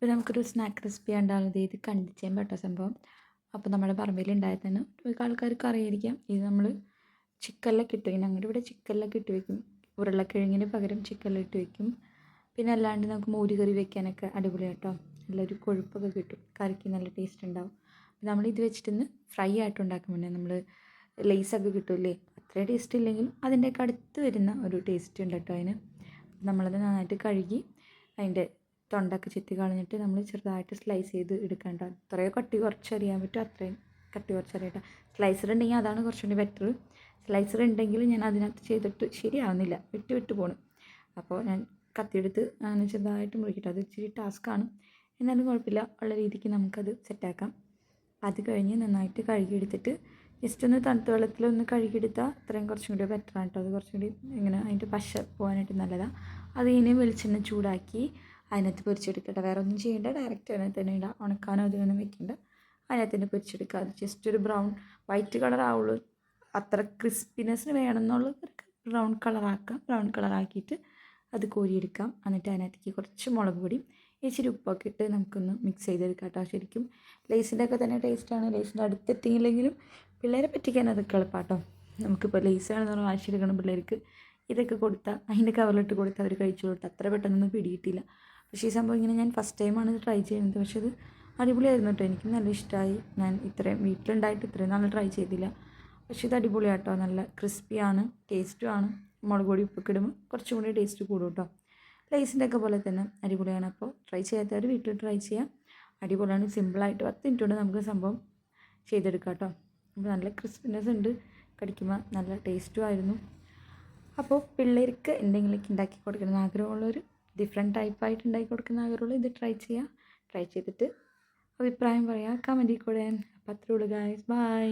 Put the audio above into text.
ഇപ്പോൾ നമുക്കൊരു snack recipe ഉണ്ടാകുന്നത് ഇത് കണ്ടിച്ചേൻ പെട്ട സംഭവം. അപ്പോൾ നമ്മുടെ പറമ്പിലുണ്ടായതാണ്. മിക്ക ആൾക്കാർക്ക് അറിയായിരിക്കാം. ഇത് നമ്മൾ ചിക്കനിലൊക്കെ ഇട്ട് വയ്ക്കും. ഞങ്ങളുടെ ഇവിടെ ചിക്കനിലൊക്കെ ഇട്ട് വയ്ക്കും. ഉരുളക്കിഴങ്ങിന് പകരം ചിക്കനിലിട്ട് വയ്ക്കും. പിന്നെ അല്ലാണ്ട് നമുക്ക് മോര് കറി വെക്കാനൊക്കെ അടിപൊളിയാണ് കേട്ടോ. നല്ലൊരു കൊഴുപ്പൊക്കെ കിട്ടും, കറിക്ക് നല്ല ടേസ്റ്റ് ഉണ്ടാവും. നമ്മളിത് വെച്ചിട്ടൊന്ന് ഫ്രൈ ആയിട്ട് ഉണ്ടാക്കുമ്പോൾ നമ്മൾ ലേസൊക്കെ കിട്ടില്ലേ, അത്രയും ടേസ്റ്റ് ഇല്ലെങ്കിലും അതിൻ്റെയൊക്കെ അടുത്ത് വരുന്ന ഒരു ടേസ്റ്റ് ഉണ്ട് കേട്ടോ അതിന്. നമ്മളത് നന്നായിട്ട് കഴുകി അതിൻ്റെ തൊണ്ടൊക്കെ ചെത്തി കളഞ്ഞിട്ട് നമ്മൾ ചെറുതായിട്ട് സ്ലൈസ് ചെയ്ത് എടുക്കേണ്ട. അത്രയോ കട്ടി കുറച്ചറിയാൻ പറ്റും അത്രയും കട്ടി കുറച്ചറിയട്ടെ. സ്ലൈസർ ഉണ്ടെങ്കിൽ അതാണ് കുറച്ചുകൂടി ബെറ്റർ. സ്ലൈസർ ഉണ്ടെങ്കിൽ ഞാൻ അതിനകത്ത് ചെയ്തിട്ട് ശരിയാവുന്നില്ല, വിട്ട് പോകണം. അപ്പോൾ ഞാൻ കത്തിയെടുത്ത് അങ്ങനെ ചെറുതായിട്ട് മുറിക്കട്ടെ. അത് ഇച്ചിരി ടാസ്ക്കാണ്, എന്നാലും കുഴപ്പമില്ല. ഉള്ള രീതിക്ക് നമുക്കത് സെറ്റാക്കാം. അത് കഴിഞ്ഞ് നന്നായിട്ട് കഴുകിയെടുത്തിട്ട് ജസ്റ്റ് ഒന്ന് തണുത്ത വെള്ളത്തിലൊന്ന് കഴുകിയെടുത്താൽ അത്രയും കുറച്ചും കൂടി ബെറ്ററാണ് കേട്ടോ. അത് കുറച്ചും കൂടി ഇങ്ങനെ അതിൻ്റെ പശ പോകാനായിട്ട് നല്ലതാണ്. അത് ഇനി വെളിച്ചെണ്ണ ചൂടാക്കി അതിനകത്ത് പൊരിച്ചെടുക്കട്ടെ. വേറെ ഒന്നും ചെയ്യേണ്ട, ഡയറക്റ്റ് അതിനകത്ത് തന്നെ ഇടാം. ഉണക്കാനോ അതിനൊന്നും വെക്കേണ്ട, അതിനകത്ത് തന്നെ പൊരിച്ചെടുക്കുക. അത് ജസ്റ്റ് ഒരു ബ്രൗൺ വൈറ്റ് കളർ ആവുള്ളൂ. അത്ര ക്രിസ്പിനെസ്സിന് വേണമെന്നുള്ളത് ബ്രൗൺ കളറാക്കാം. ബ്രൗൺ കളറാക്കിയിട്ട് അത് കോരിയെടുക്കാം. എന്നിട്ട് അതിനകത്തേക്ക് കുറച്ച് മുളക് പൊടിയും ഇച്ചിരി ഉപ്പൊക്കെ ഇട്ട് നമുക്കൊന്ന് മിക്സ് ചെയ്തെടുക്കാം കേട്ടോ. ശരിക്കും ലേസിൻ്റെ ഒക്കെ തന്നെ ടേസ്റ്റാണ്. ലേസിൻ്റെ അടുത്തെത്തിയില്ലെങ്കിലും പിള്ളേരെ പറ്റിക്കാൻ അതൊക്കെ എളുപ്പാട്ടോ. നമുക്കിപ്പോൾ ലേസാണെന്ന് പറഞ്ഞാൽ വാശിയെടുക്കണം പിള്ളേർക്ക്. ഇതൊക്കെ കൊടുത്താൽ അതിൻ്റെ കവറിലിട്ട് കൊടുത്താൽ അവർ കഴിച്ചു കൊടുത്താൽ അത്ര പെട്ടെന്നൊന്നും പിടിയിട്ടില്ല. പക്ഷേ ഈ സംഭവം ഇങ്ങനെ ഞാൻ ഫസ്റ്റ് ടൈമാണ് ഇത് ട്രൈ ചെയ്യുന്നത്. പക്ഷേ ഇത് അടിപൊളിയായിരുന്നു കേട്ടോ. എനിക്ക് നല്ല ഇഷ്ടമായി. ഞാൻ ഇത്രയും വീട്ടിലുണ്ടായിട്ട് ഇത്രയും നാൾ ട്രൈ ചെയ്തില്ല. പക്ഷേ ഇത് അടിപൊളിയാണ് കേട്ടോ. നല്ല ക്രിസ്പിയാണ്, ടേസ്റ്റുമാണ്. മുളക് പൊടി ഉപ്പൊക്കെ ഇടുമ്പോൾ കുറച്ചും കൂടി ടേസ്റ്റ് കൂടും കേട്ടോ. ലേസിൻ്റെ ഒക്കെ പോലെ തന്നെ അടിപൊളിയാണ്. അപ്പോൾ ട്രൈ ചെയ്യാത്തവർ വീട്ടിൽ ട്രൈ ചെയ്യാം. അടിപൊളിയാണ്. സിമ്പിളായിട്ട് 10 മിനിറ്റ് കൊണ്ട് നമുക്ക് സംഭവം ചെയ്തെടുക്കാം കേട്ടോ. അപ്പോൾ നല്ല ക്രിസ്പിനെസ് ഉണ്ട്, കടിക്കുമ്പോൾ നല്ല ടേസ്റ്റും ആയിരുന്നു. അപ്പോൾ പിള്ളേർക്ക് എന്തെങ്കിലുമൊക്കെ ഉണ്ടാക്കി കൊടുക്കണം ആഗ്രഹമുള്ളൊരു ഡിഫറെൻറ്റ് ടൈപ്പായിട്ട് ഉണ്ടാക്കി കൊടുക്കുന്ന ആഗ്രഹമുള്ള ഇത് ട്രൈ ചെയ്യുക. ട്രൈ ചെയ്തിട്ട് അഭിപ്രായം പറയാം കമൻറ്റിൽ കൂടെ. അപ്പോൾ അത്രേ ഉള്ളൂ ഗായ്സ്. ബൈ.